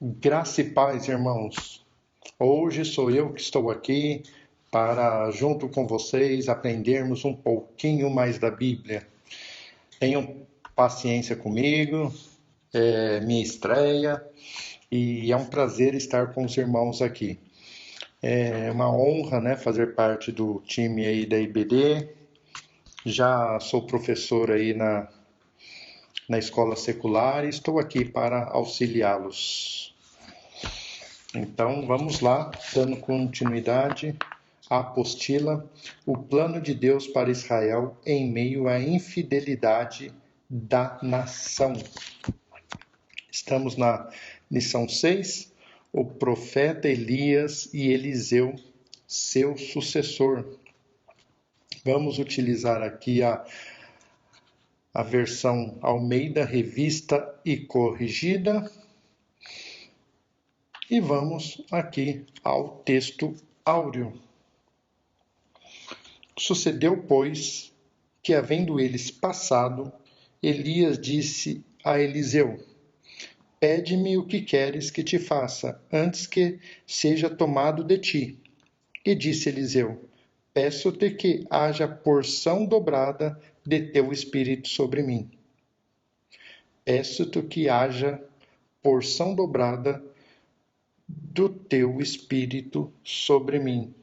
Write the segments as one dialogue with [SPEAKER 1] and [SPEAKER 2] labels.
[SPEAKER 1] Graça e paz, irmãos. Hoje sou eu que estou aqui para, junto com vocês, aprendermos um pouquinho mais da Bíblia. Tenham paciência comigo, é minha estreia e é um prazer estar com os irmãos aqui. É uma honra, né, fazer parte do time aí da IBD. Já sou professor aí na escola secular e estou aqui para auxiliá-los. Então, vamos lá, dando continuidade à apostila, o plano de Deus para Israel em meio à infidelidade da nação. Estamos na lição 6, o profeta Elias e Eliseu, seu sucessor. Vamos utilizar aqui a versão Almeida Revista e Corrigida. E vamos aqui ao texto áureo. Sucedeu, pois, que havendo eles passado, Elias disse a Eliseu: Pede-me o que queres que te faça, antes que seja tomado de ti. E disse Eliseu: Peço-te que haja porção dobrada de teu espírito sobre mim. Peço-te que haja porção dobrada do teu espírito sobre mim.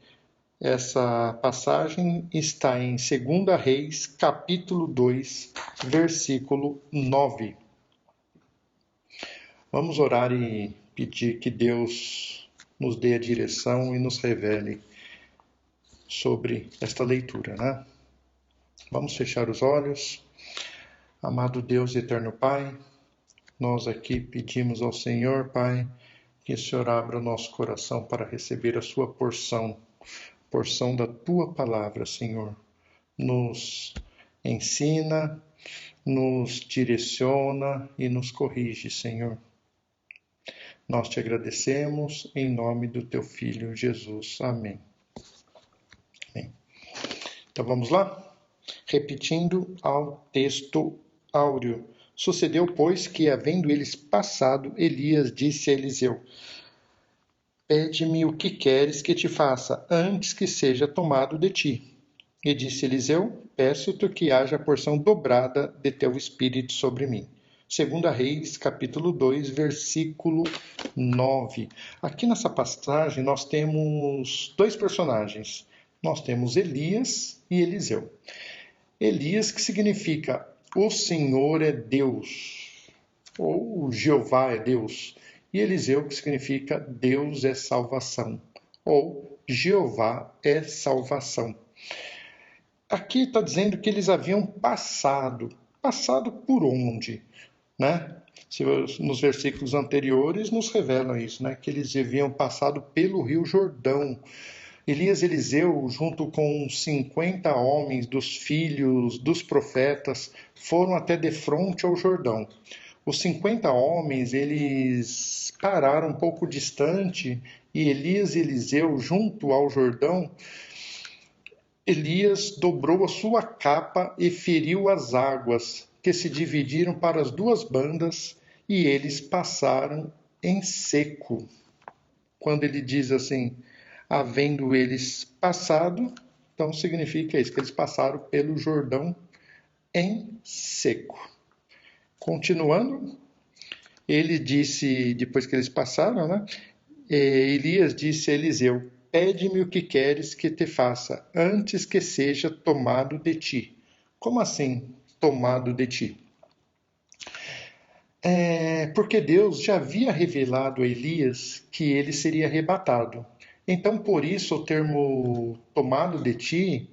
[SPEAKER 1] Essa passagem está em 2 Reis, capítulo 2, versículo 9. Vamos orar e pedir que Deus nos dê a direção e nos revele sobre esta leitura, né? Vamos fechar os olhos. Amado Deus e eterno Pai, nós aqui pedimos ao Senhor, Pai, que o Senhor abra o nosso coração para receber a sua porção da Tua Palavra, Senhor. Nos ensina, nos direciona e nos corrige, Senhor. Nós te agradecemos em nome do Teu Filho Jesus. Amém. Amém. Então vamos lá? Repetindo ao texto áureo. Sucedeu, pois, que, havendo eles passado, Elias disse a Eliseu: Pede-me o que queres que te faça, antes que seja tomado de ti. E disse Eliseu: Peço-te que haja porção dobrada de teu espírito sobre mim. 2 Reis, capítulo 2, versículo 9. Aqui nessa passagem nós temos dois personagens. Nós temos Elias e Eliseu. Elias, que significa o Senhor é Deus, ou Jeová é Deus. E Eliseu, que significa Deus é salvação, ou Jeová é salvação. Aqui está dizendo que eles haviam passado. Passado por onde? Né? Nos versículos anteriores nos revelam isso, né? Que eles haviam passado pelo Rio Jordão. Elias e Eliseu, junto com 50 homens dos filhos dos profetas, foram até de frente ao Jordão. Os 50 homens, eles pararam um pouco distante e Elias e Eliseu, junto ao Jordão, Elias dobrou a sua capa e feriu as águas, que se dividiram para as duas bandas, e eles passaram em seco. Quando ele diz assim, havendo eles passado, então significa isso, que eles passaram pelo Jordão em seco. Continuando, ele disse, depois que eles passaram, né? Elias disse a Eliseu: Pede-me o que queres que te faça, antes que seja tomado de ti. Como assim, tomado de ti? Porque Deus já havia revelado a Elias que ele seria arrebatado. Então, por isso, o termo tomado de ti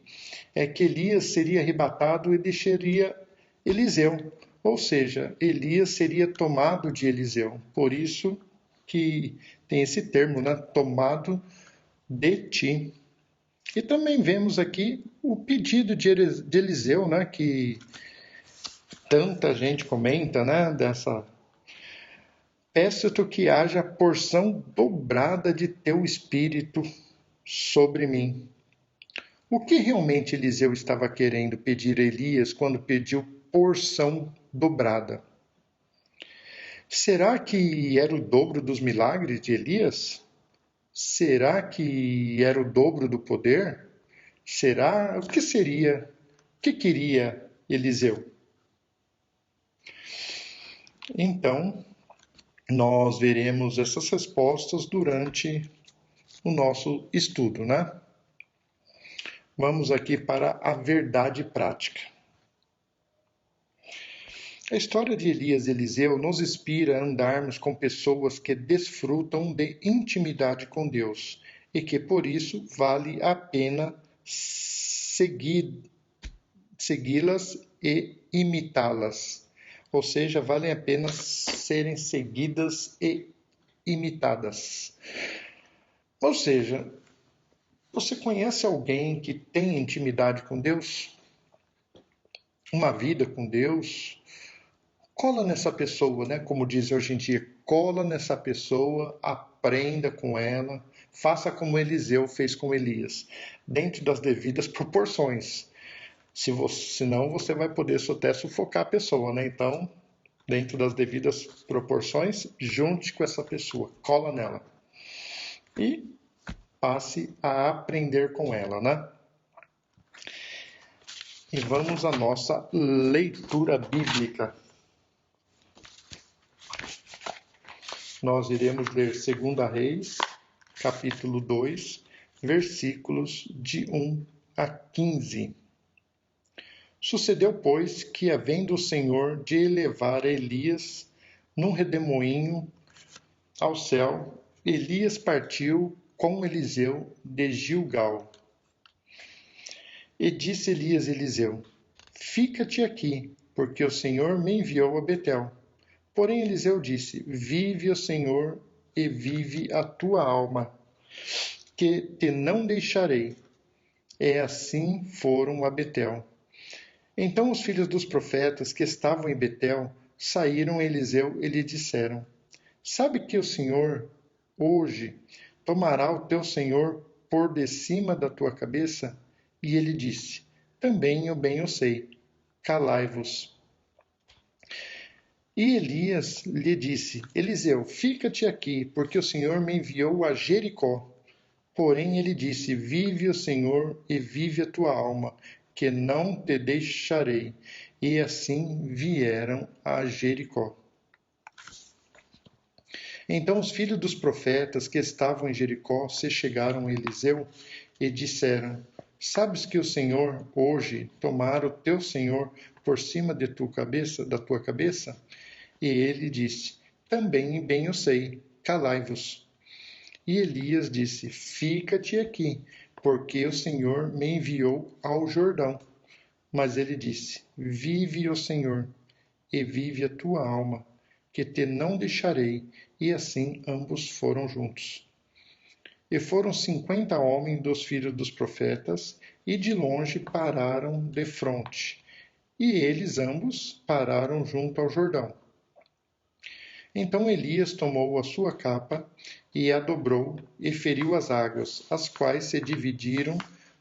[SPEAKER 1] é que Elias seria arrebatado e deixaria Eliseu. Ou seja, Elias seria tomado de Eliseu. Por isso que tem esse termo, né? Tomado de ti. E também vemos aqui o pedido de Eliseu, né? Que tanta gente comenta, né? Peço-te que haja porção dobrada de teu espírito sobre mim. O que realmente Eliseu estava querendo pedir a Elias quando pediu porção dobrada? Será que era o dobro dos milagres de Elias? Será que era o dobro do poder? Será? O que seria? O que queria Eliseu? Então, nós veremos essas respostas durante o nosso estudo, né? Vamos aqui para a verdade prática. A história de Elias e Eliseu nos inspira a andarmos com pessoas que desfrutam de intimidade com Deus e que, por isso, vale a pena segui-las e imitá-las. Ou seja, valem a pena serem seguidas e imitadas. Ou seja, você conhece alguém que tem intimidade com Deus? Uma vida com Deus? Cola nessa pessoa, né? Como diz hoje em dia, cola nessa pessoa, aprenda com ela, faça como Eliseu fez com Elias, dentro das devidas proporções. Senão você vai poder até sufocar a pessoa, né? Então, dentro das devidas proporções, junte com essa pessoa, cola nela. E passe a aprender com ela, né? E vamos à nossa leitura bíblica. Nós iremos ler 2 Reis, capítulo 2, versículos de 1 a 15. Sucedeu, pois, que, havendo o Senhor de elevar Elias num redemoinho ao céu, Elias partiu com Eliseu de Gilgal. E disse Elias a Eliseu: Fica-te aqui, porque o Senhor me enviou a Betel. Porém Eliseu disse: Vive o Senhor e vive a tua alma, que te não deixarei. E assim foram a Betel. Então os filhos dos profetas que estavam em Betel saíram a Eliseu e lhe disseram: Sabe que o Senhor hoje tomará o teu senhor por de cima da tua cabeça? E ele disse: Também eu bem o sei. Calai-vos. E Elias lhe disse: Eliseu, fica-te aqui, porque o Senhor me enviou a Jericó. Porém ele disse: Vive o Senhor e vive a tua alma, que não te deixarei. E assim vieram a Jericó. Então os filhos dos profetas que estavam em Jericó se chegaram a Eliseu e disseram: Sabes que o Senhor hoje tomara o teu senhor por cima de da tua cabeça? E ele disse: Também bem eu sei, calai-vos. E Elias disse: Fica-te aqui, porque o Senhor me enviou ao Jordão. Mas ele disse: Vive o Senhor, e vive a tua alma, que te não deixarei. E assim ambos foram juntos. E foram 50 homens dos filhos dos profetas, e de longe pararam defronte. E eles ambos pararam junto ao Jordão. Então Elias tomou a sua capa e a dobrou e feriu as águas, as quais se dividiram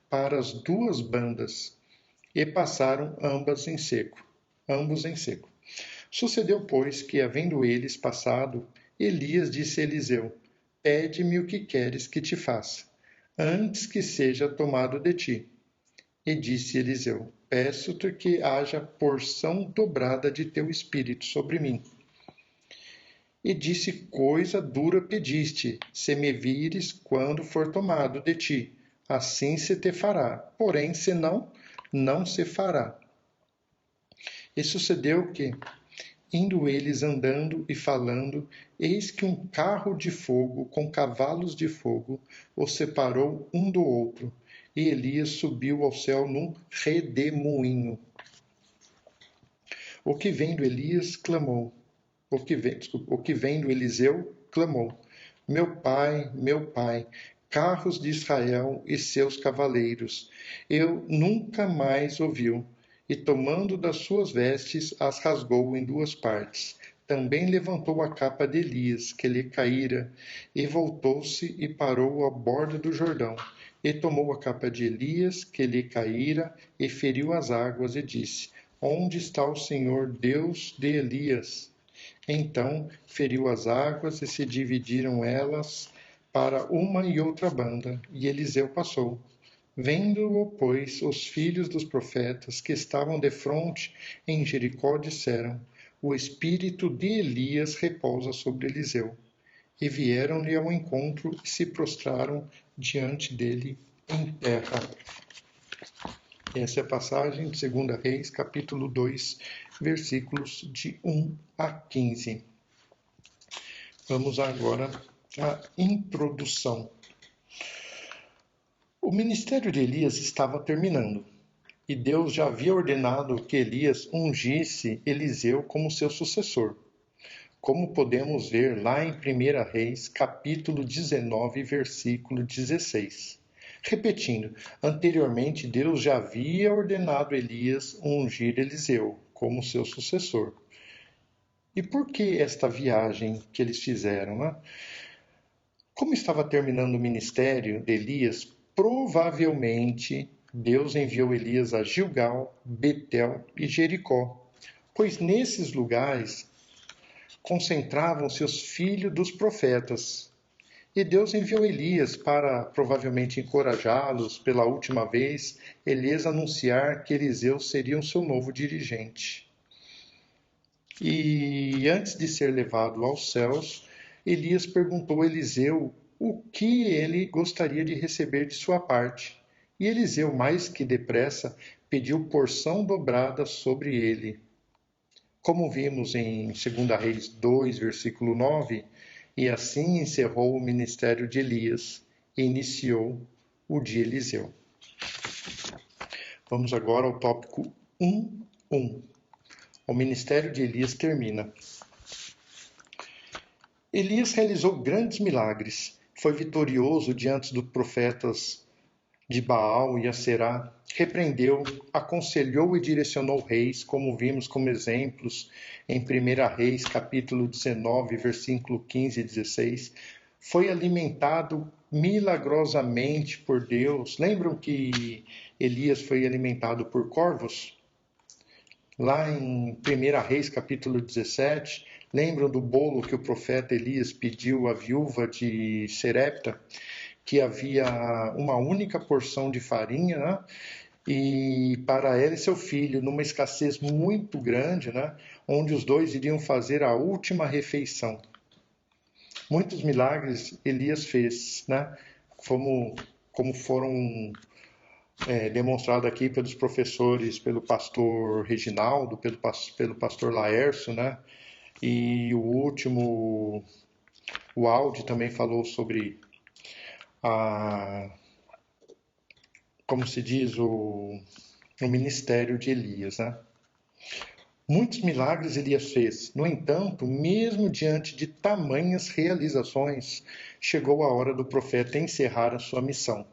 [SPEAKER 1] para as duas bandas, e passaram ambos em seco. Sucedeu, pois, que, havendo eles passado, Elias disse a Eliseu: Pede-me o que queres que te faça, antes que seja tomado de ti. E disse Eliseu: Peço-te que haja porção dobrada de teu espírito sobre mim. E disse: Coisa dura pediste, se me vires quando for tomado de ti, assim se te fará, porém, se não, não se fará. E sucedeu que, indo eles andando e falando, eis que um carro de fogo com cavalos de fogo os separou um do outro, e Elias subiu ao céu num redemoinho. O que vendo Elias clamou: O que vendo Eliseu clamou: meu pai, carros de Israel e seus cavaleiros. Eu nunca mais ouviu. E tomando das suas vestes, as rasgou em duas partes. Também levantou a capa de Elias, que lhe caíra, e voltou-se e parou à borda do Jordão. E tomou a capa de Elias, que lhe caíra, e feriu as águas, e disse: Onde está o Senhor Deus de Elias? Então feriu as águas e se dividiram elas para uma e outra banda, e Eliseu passou. Vendo-o, pois, os filhos dos profetas que estavam defronte em Jericó disseram: O espírito de Elias repousa sobre Eliseu. E vieram-lhe ao encontro e se prostraram diante dele em terra. Essa é a passagem de 2 Reis, capítulo 2, versículos de 1 a 15. Vamos agora à introdução. O ministério de Elias estava terminando, e Deus já havia ordenado que Elias ungisse Eliseu como seu sucessor, como podemos ver lá em 1 Reis, capítulo 19, versículo 16. Repetindo, anteriormente Deus já havia ordenado Elias ungir Eliseu como seu sucessor. E por que esta viagem que eles fizeram, né? Como estava terminando o ministério de Elias, provavelmente Deus enviou Elias a Gilgal, Betel e Jericó, pois nesses lugares concentravam-se os filhos dos profetas. E Deus enviou Elias para provavelmente encorajá-los pela última vez, Elias anunciar que Eliseu seria o seu novo dirigente. E antes de ser levado aos céus, Elias perguntou a Eliseu o que ele gostaria de receber de sua parte. E Eliseu, mais que depressa, pediu porção dobrada sobre ele. Como vimos em 2 Reis 2, versículo 9, e assim encerrou o ministério de Elias e iniciou o de Eliseu. Vamos agora ao tópico 1.1. O ministério de Elias termina. Elias realizou grandes milagres, foi vitorioso diante dos profetas de Baal e Aserá, repreendeu, aconselhou e direcionou reis, como vimos como exemplos em 1 Reis, capítulo 19, versículo 15 e 16. Foi alimentado milagrosamente por Deus. Lembram que Elias foi alimentado por corvos? Lá em 1 Reis, capítulo 17, lembram do bolo que o profeta Elias pediu à viúva de Serepta, que havia uma única porção de farinha, né? E para ela e seu filho, numa escassez muito grande, né? Onde os dois iriam fazer a última refeição. Muitos milagres Elias fez, né? Como foram demonstrado aqui pelos professores, pelo pastor Reginaldo, pelo pastor Laércio, né? E o último, o Aldi também falou sobre como se diz, o ministério de Elias, né? Muitos milagres Elias fez. No entanto, mesmo diante de tamanhas realizações, chegou a hora do profeta encerrar a sua missão.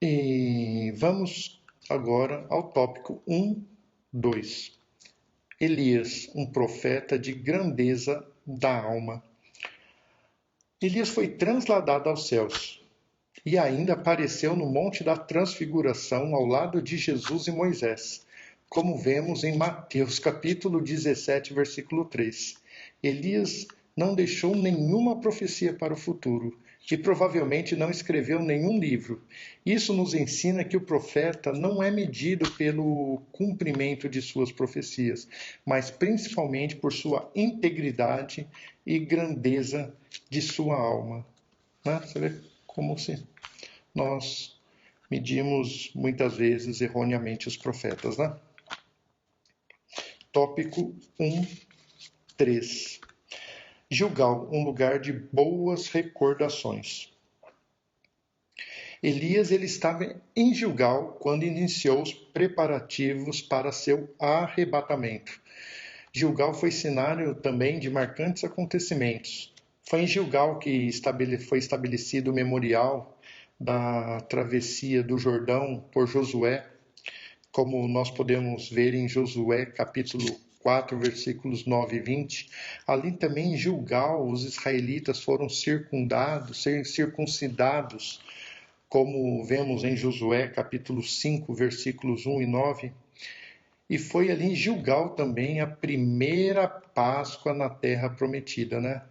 [SPEAKER 1] E vamos agora ao tópico 1.2. Elias, um profeta de grandeza da alma. Elias foi transladado aos céus e ainda apareceu no Monte da Transfiguração ao lado de Jesus e Moisés, como vemos em Mateus capítulo 17, versículo 3. Elias não deixou nenhuma profecia para o futuro e provavelmente não escreveu nenhum livro. Isso nos ensina que o profeta não é medido pelo cumprimento de suas profecias, mas principalmente por sua integridade e grandeza de sua alma. Né? Você vê como se nós medimos muitas vezes erroneamente os profetas, né? Tópico 1.3. Gilgal, um lugar de boas recordações. Elias ele estava em Gilgal quando iniciou os preparativos para seu arrebatamento. Gilgal foi cenário também de marcantes acontecimentos. Foi em Gilgal que foi estabelecido o memorial da travessia do Jordão por Josué, como nós podemos ver em Josué capítulo 4, versículos 9 e 20. Ali também em Gilgal os israelitas foram circuncidados, como vemos em Josué capítulo 5, versículos 1 e 9. E foi ali em Gilgal também a primeira Páscoa na terra prometida, né?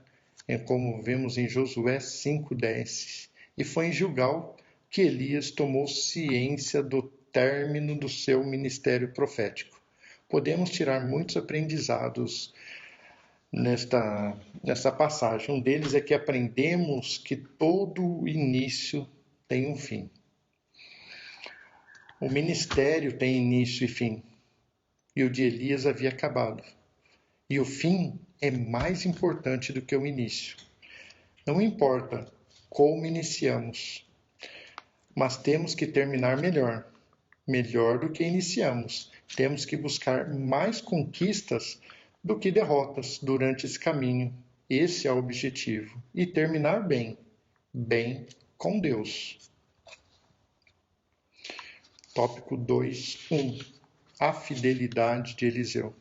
[SPEAKER 1] É como vemos em Josué 5:10. E foi em Gilgal que Elias tomou ciência do término do seu ministério profético. Podemos tirar muitos aprendizados nesta passagem. Um deles é que aprendemos que todo início tem um fim. O ministério tem início e fim, e o de Elias havia acabado. E o fim é mais importante do que o início. Não importa como iniciamos, mas temos que terminar melhor do que iniciamos. Temos que buscar mais conquistas do que derrotas durante esse caminho. Esse é o objetivo. E terminar bem com Deus. Tópico 2.1. A fidelidade de Eliseu.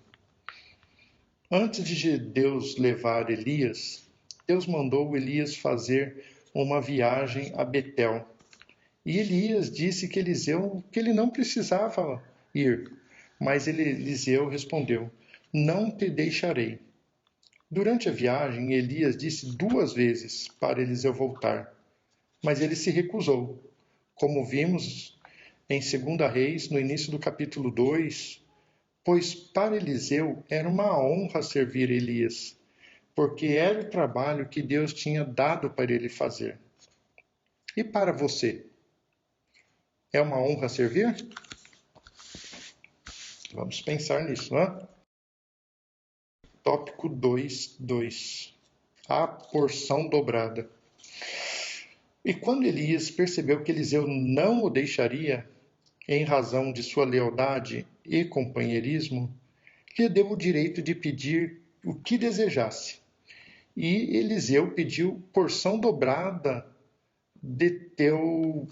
[SPEAKER 1] Antes de Deus levar Elias, Deus mandou Elias fazer uma viagem a Betel. E Elias disse que Eliseu que ele não precisava ir, mas Eliseu respondeu: não te deixarei. Durante a viagem, Elias disse 2 vezes para Eliseu voltar, mas ele se recusou. Como vimos em 2 Reis, no início do capítulo 2, pois para Eliseu era uma honra servir Elias, porque era o trabalho que Deus tinha dado para ele fazer. E para você? É uma honra servir? Vamos pensar nisso, né? Tópico 2.2. A porção dobrada. E quando Elias percebeu que Eliseu não o deixaria, em razão de sua lealdade e companheirismo, lhe deu o direito de pedir o que desejasse. E Eliseu pediu porção dobrada de teu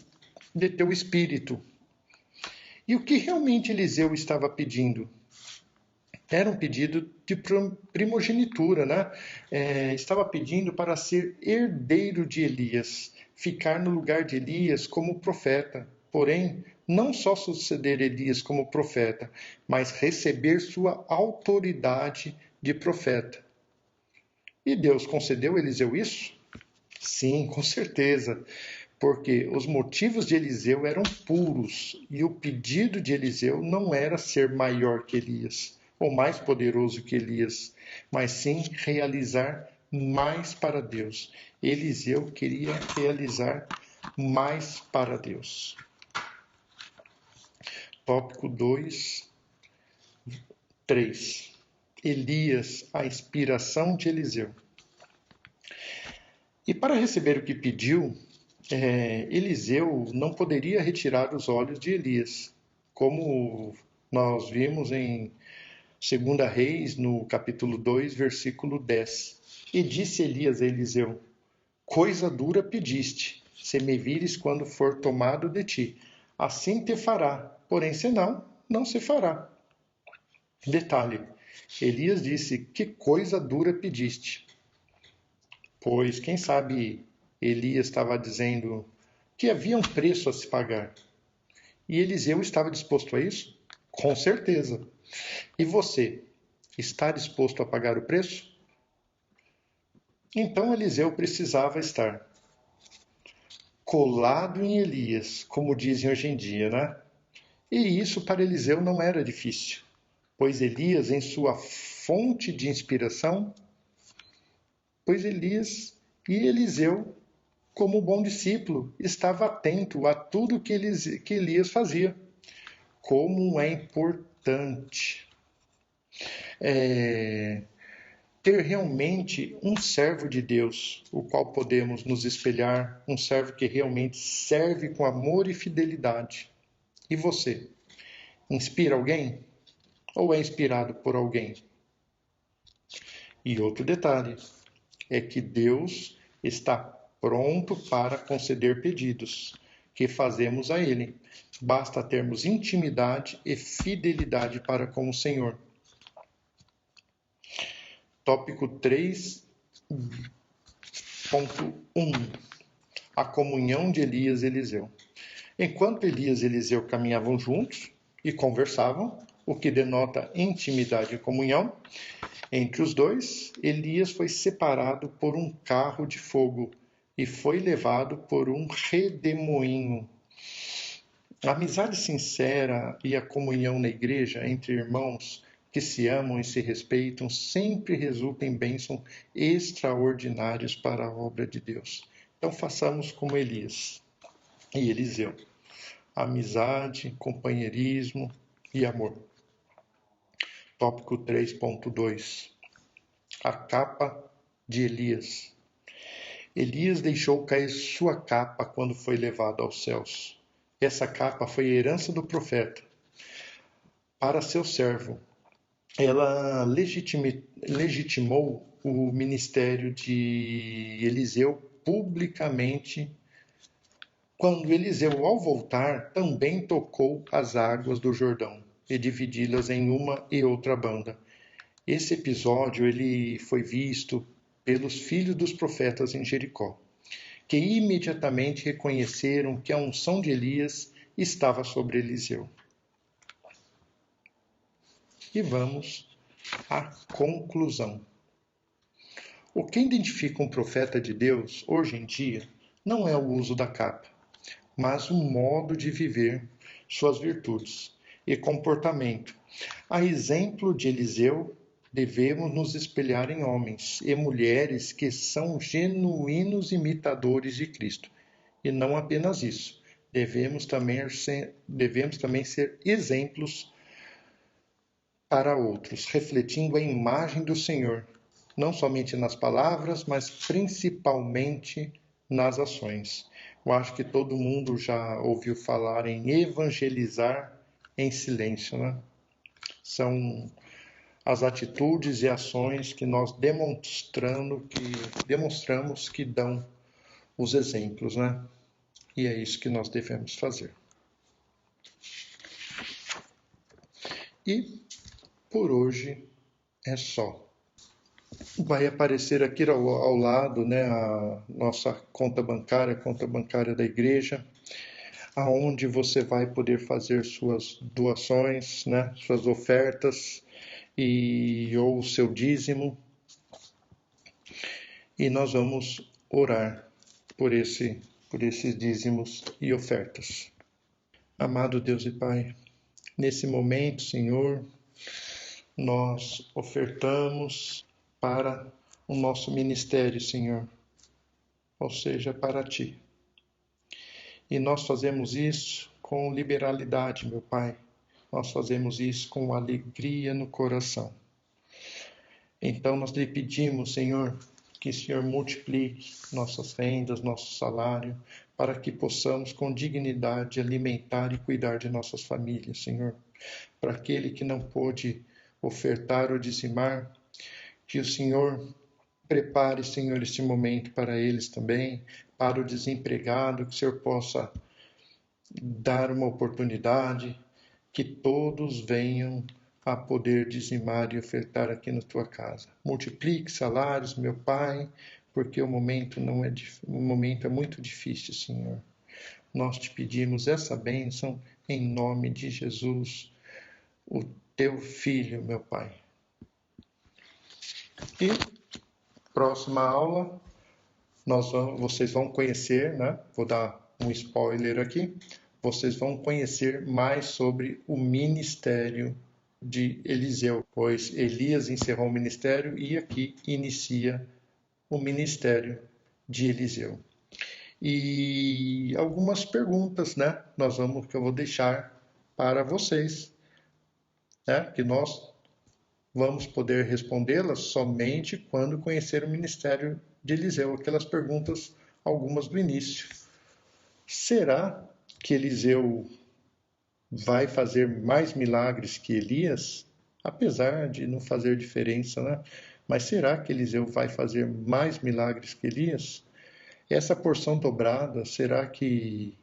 [SPEAKER 1] espírito. E o que realmente Eliseu estava pedindo? Era um pedido de primogenitura, né? Estava pedindo para ser herdeiro de Elias, ficar no lugar de Elias como profeta. Porém, não só suceder Elias como profeta, mas receber sua autoridade de profeta. E Deus concedeu a Eliseu isso? Sim, com certeza, porque os motivos de Eliseu eram puros e o pedido de Eliseu não era ser maior que Elias, ou mais poderoso que Elias, mas sim realizar mais para Deus. Eliseu queria realizar mais para Deus. Tópico 2.3. Elias, a inspiração de Eliseu. E para receber o que pediu, Eliseu não poderia retirar os olhos de Elias, como nós vimos em 2 Reis, no capítulo 2, versículo 10. E disse Elias a Eliseu: coisa dura pediste, se me vires quando for tomado de ti, assim te fará, porém senão, não se fará. Detalhe, Elias disse: que coisa dura pediste. Pois, quem sabe, Elias estava dizendo que havia um preço a se pagar. E Eliseu estava disposto a isso? Com certeza. E você, está disposto a pagar o preço? Então Eliseu precisava estar colado em Elias, como dizem hoje em dia, né? E isso para Eliseu não era difícil, pois Elias, em sua fonte de inspiração, e Eliseu, como bom discípulo, estava atento a tudo que Elias fazia. Como é importante ter realmente um servo de Deus, o qual podemos nos espelhar, um servo que realmente serve com amor e fidelidade. E você? Inspira alguém? Ou é inspirado por alguém? E outro detalhe é que Deus está pronto para conceder pedidos que fazemos a Ele. Basta termos intimidade e fidelidade para com o Senhor. Tópico 3.1. A comunhão de Elias e Eliseu. Enquanto Elias e Eliseu caminhavam juntos e conversavam, o que denota intimidade e comunhão entre os dois. Elias foi separado por um carro de fogo e foi levado por um redemoinho. A amizade sincera e a comunhão na igreja entre irmãos que se amam e se respeitam sempre resultam em bênçãos extraordinárias para a obra de Deus. Então façamos como Elias e Eliseu. Amizade, companheirismo e amor. Tópico 3.2. A capa de Elias. Elias deixou cair sua capa quando foi levado aos céus. Essa capa foi a herança do profeta para seu servo. Ela legitimou o ministério de Eliseu publicamente. Quando Eliseu, ao voltar, também tocou as águas do Jordão e dividi-las em uma e outra banda. Esse episódio ele foi visto pelos filhos dos profetas em Jericó, que imediatamente reconheceram que a unção de Elias estava sobre Eliseu. E vamos à conclusão. O que identifica um profeta de Deus hoje em dia não é o uso da capa, mas o modo de viver suas virtudes e comportamento. A exemplo de Eliseu, devemos nos espelhar em homens e mulheres que são genuínos imitadores de Cristo. E não apenas isso, devemos também ser exemplos para outros, refletindo a imagem do Senhor, não somente nas palavras, mas principalmente nas ações. Eu acho que todo mundo já ouviu falar em evangelizar em silêncio, né? São as atitudes e ações que nós demonstramos que dão os exemplos, né? E é isso que nós devemos fazer. E por hoje é só. Vai aparecer aqui ao lado, né, a nossa conta bancária da igreja, aonde você vai poder fazer suas doações, né, suas ofertas ou o seu dízimo. E nós vamos orar por esses dízimos e ofertas. Amado Deus e Pai, nesse momento, Senhor, nós ofertamos para o nosso ministério, Senhor, ou seja, para Ti. E nós fazemos isso com liberalidade, meu Pai. Nós fazemos isso com alegria no coração. Então nós lhe pedimos, Senhor, que o Senhor multiplique nossas rendas, nosso salário, para que possamos com dignidade alimentar e cuidar de nossas famílias, Senhor. Para aquele que não pôde ofertar ou dizimar, que o Senhor prepare, Senhor, este momento para eles também, para o desempregado, que o Senhor possa dar uma oportunidade, que todos venham a poder dizimar e ofertar aqui na tua casa. Multiplique salários, meu Pai, porque o momento é muito difícil, Senhor. Nós te pedimos essa bênção em nome de Jesus, o teu Filho, meu Pai. E próxima aula, vocês vão conhecer, né? Vou dar um spoiler aqui. Vocês vão conhecer mais sobre o ministério de Eliseu, pois Elias encerrou o ministério e aqui inicia o ministério de Eliseu. E algumas perguntas, né? Que eu vou deixar para vocês, né? Que nós vamos poder respondê-las somente quando conhecer o ministério de Eliseu. Aquelas perguntas, algumas do início. Será que Eliseu vai fazer mais milagres que Elias? Apesar de não fazer diferença, né? Mas será que Eliseu vai fazer mais milagres que Elias? Essa porção dobrada, será que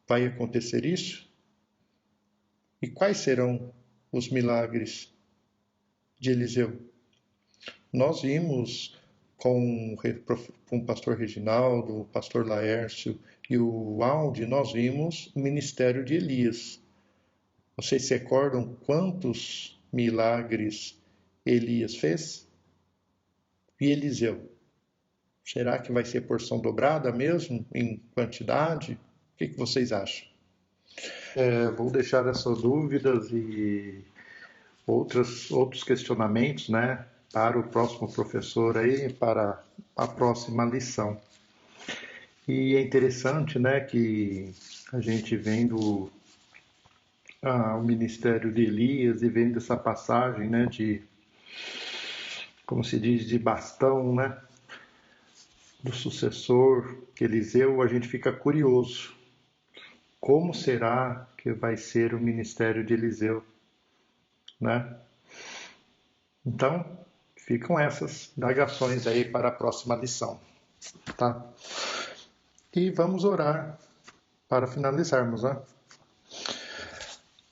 [SPEAKER 1] vai acontecer isso? E quais serão os milagres de Eliseu? Nós vimos com o pastor Reginaldo, o pastor Laércio e o Aldi, nós vimos o ministério de Elias. Vocês se recordam quantos milagres Elias fez? E Eliseu? Será que vai ser porção dobrada mesmo, em quantidade? O que vocês acham? Vou deixar essas dúvidas e outros questionamentos, né, para o próximo professor aí, para a próxima lição. E é interessante, né, que a gente vendo o ministério de Elias e vendo essa passagem, né, de, como se diz, de bastão, né, do sucessor Eliseu, a gente fica curioso. Como será que vai ser o ministério de Eliseu, né? Então, ficam essas indagações aí para a próxima lição, tá? E vamos orar para finalizarmos, né?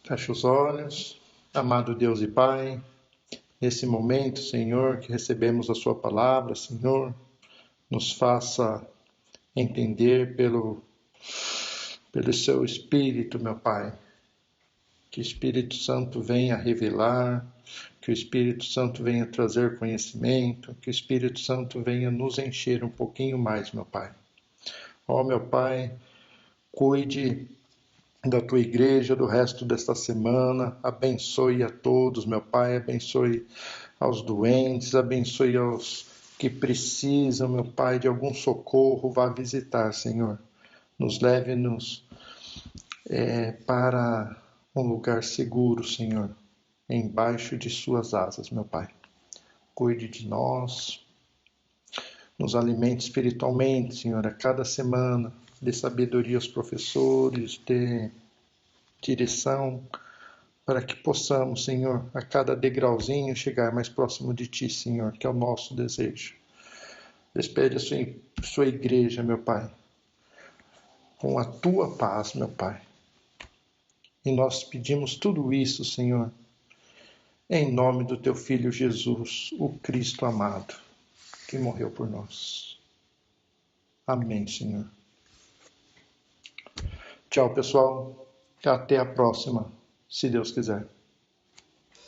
[SPEAKER 1] Feche os olhos, amado Deus e Pai, nesse momento, Senhor, que recebemos a Sua palavra, Senhor, nos faça entender pelo Seu Espírito, meu Pai. Que o Espírito Santo venha revelar, que o Espírito Santo venha trazer conhecimento, que o Espírito Santo venha nos encher um pouquinho mais, meu Pai. Ó, meu Pai, cuide da Tua igreja, do resto desta semana, abençoe a todos, meu Pai, abençoe aos doentes, abençoe aos que precisam, meu Pai, de algum socorro, vá visitar, Senhor. Nos leve-nos para um lugar seguro, Senhor, embaixo de suas asas, meu Pai. Cuide de nós, nos alimente espiritualmente, Senhor, a cada semana, dê sabedoria aos professores, dê direção, para que possamos, Senhor, a cada degrauzinho chegar mais próximo de Ti, Senhor, que é o nosso desejo. Despede a sua igreja, meu Pai, com a Tua paz, meu Pai. E nós pedimos tudo isso, Senhor, em nome do Teu Filho Jesus, o Cristo amado, que morreu por nós. Amém, Senhor. Tchau, pessoal. Até a próxima, se Deus quiser.